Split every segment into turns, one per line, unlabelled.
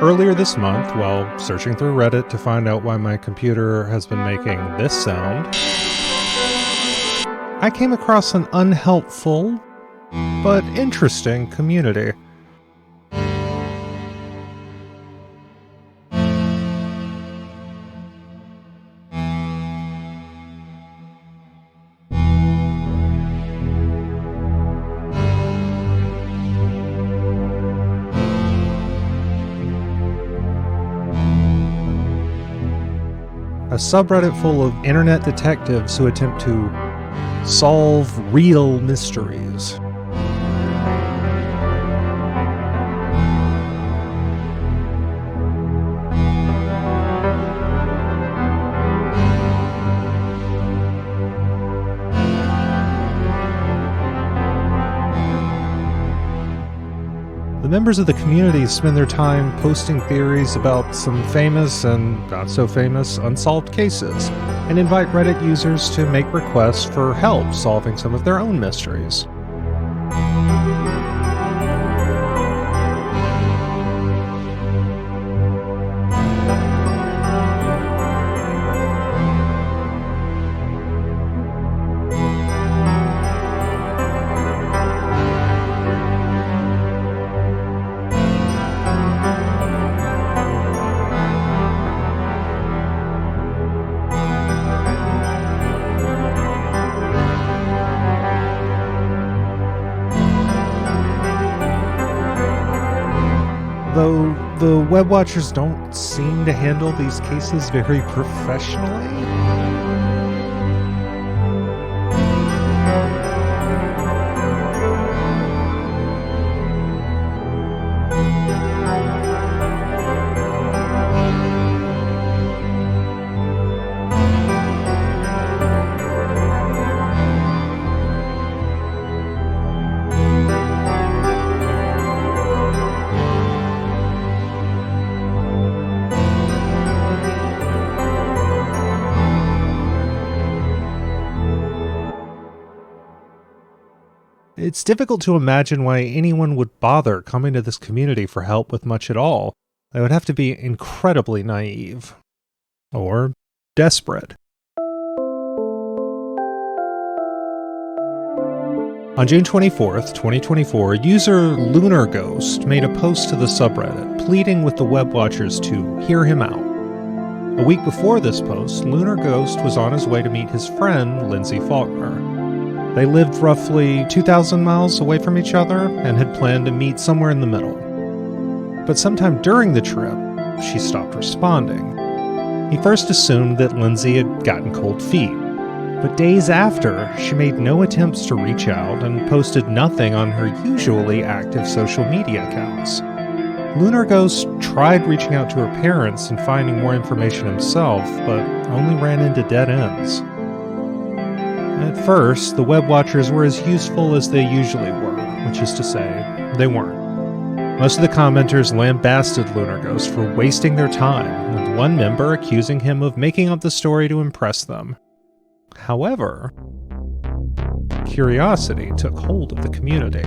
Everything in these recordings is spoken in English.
earlier this month, while searching through Reddit to find out why my computer has been making this sound, I came across an unhelpful but interesting community. A subreddit full of internet detectives who attempt to solve real mysteries. The members of the community spend their time posting theories about some famous and not so famous unsolved cases, and invite Reddit users to make requests for help solving some of their own mysteries. Though the web watchers don't seem to handle these cases very professionally. It's difficult to imagine why anyone would bother coming to this community for help with much at all. They would have to be incredibly naive. Or desperate. On June 24th, 2024, user Lunar Ghost made a post to the subreddit pleading with the web watchers to hear him out. A week before this post, Lunar Ghost was on his way to meet his friend, Lindsay. They lived roughly 2,000 miles away from each other and had planned to meet somewhere in the middle. But sometime during the trip, she stopped responding. He first assumed that Lindsay had gotten cold feet, but days after, she made no attempts to reach out and posted nothing on her usually active social media accounts. Lunar Ghost tried reaching out to her parents and finding more information himself, but only ran into dead ends. At first, the web watchers were as useful as they usually were, which is to say, they weren't. Most of the commenters lambasted Lunar Ghost for wasting their time, with one member accusing him of making up the story to impress them. However, curiosity took hold of the community.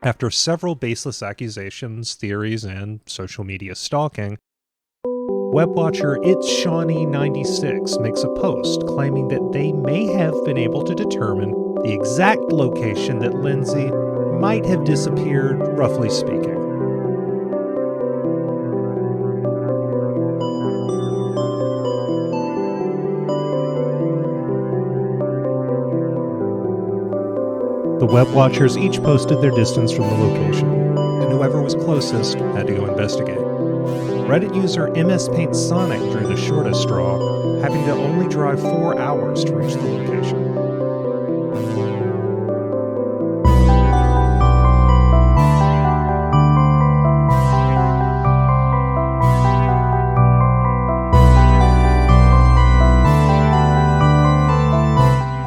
After several baseless accusations, theories, and social media stalking, web watcher It's Shawnee96 makes a post claiming that they may have been able to determine the exact location that Lindsay might have disappeared, roughly speaking. The web watchers each posted their distance from the location, and whoever was closest had to go investigate. Reddit user MS Paint Sonic drew the shortest straw, having to only drive 4 hours to reach the location.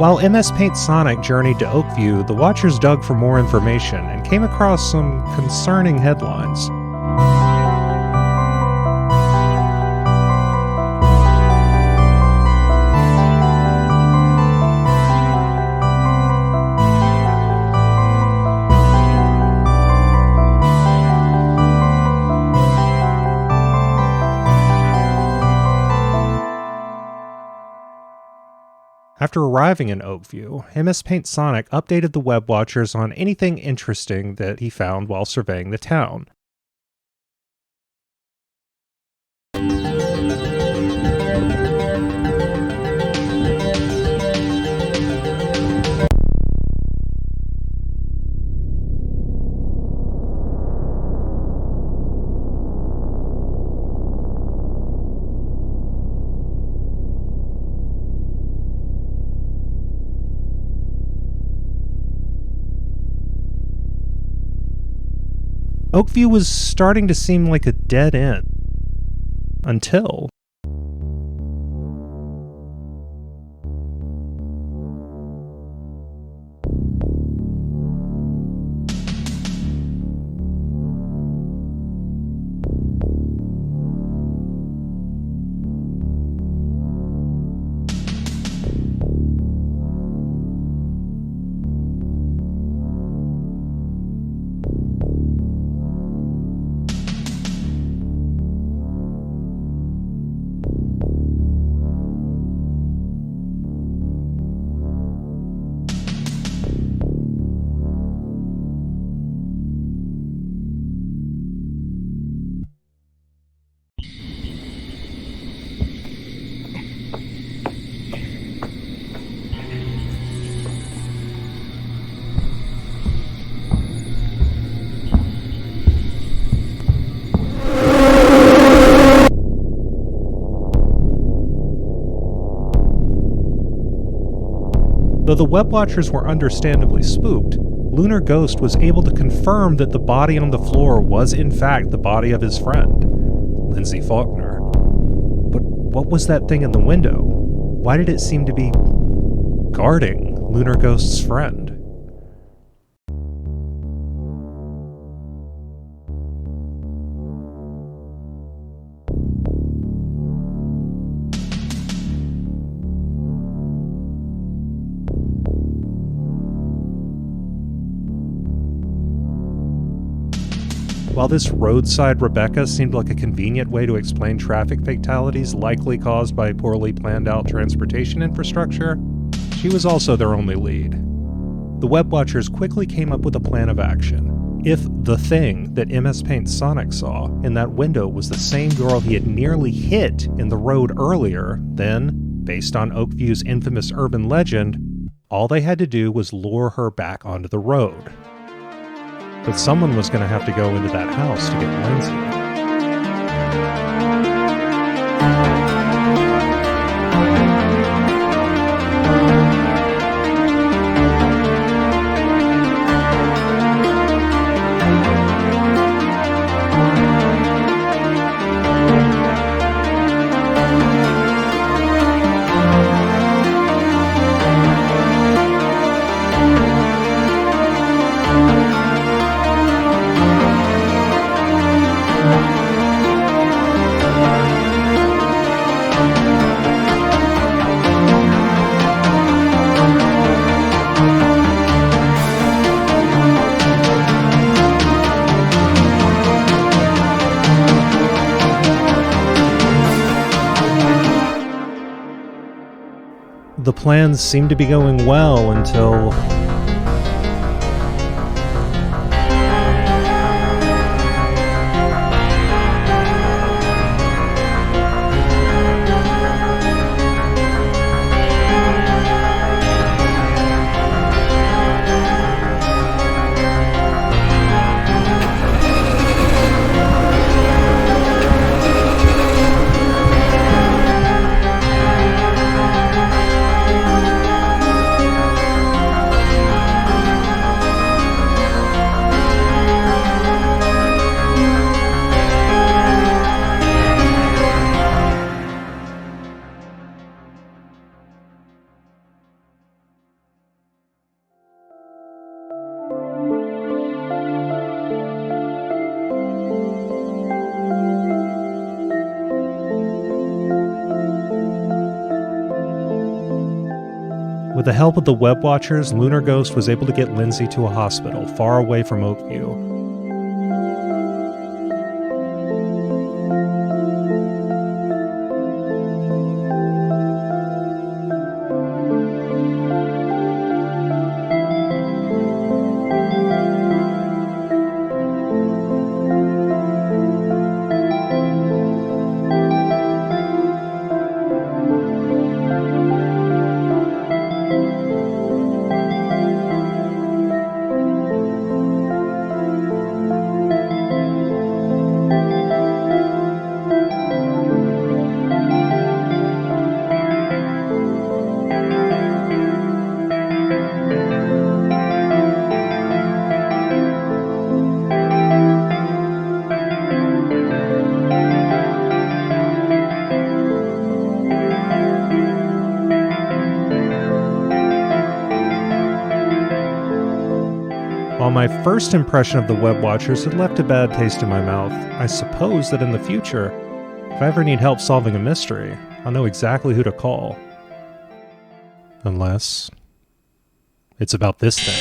While MS Paint Sonic journeyed to Oakview, the watchers dug for more information and came across some concerning headlines. After arriving in Oakview, MS Paint Sonic updated the web watchers on anything interesting that he found while surveying the town. Oakview was starting to seem like a dead end. Until... Though the web watchers were understandably spooked, Lunar Ghost was able to confirm that the body on the floor was in fact the body of his friend, Lindsay Faulkner. But what was that thing in the window? Why did it seem to be guarding Lunar Ghost's friend? While this roadside Rebecca seemed like a convenient way to explain traffic fatalities likely caused by poorly planned out transportation infrastructure, she was also their only lead. The web watchers quickly came up with a plan of action. If the thing that MS Paint Sonic saw in that window was the same girl he had nearly hit in the road earlier, then, based on Oakview's infamous urban legend, all they had to do was lure her back onto the road. But someone was going to have to go into that house to get Lindsay. The plans seemed to be going well until... With the help of the web watchers, Lunar Ghost was able to get Lindsay to a hospital far away from Oakview. While my first impression of the web watchers had left a bad taste in my mouth, I suppose that in the future, if I ever need help solving a mystery, I'll know exactly who to call. Unless it's about this thing.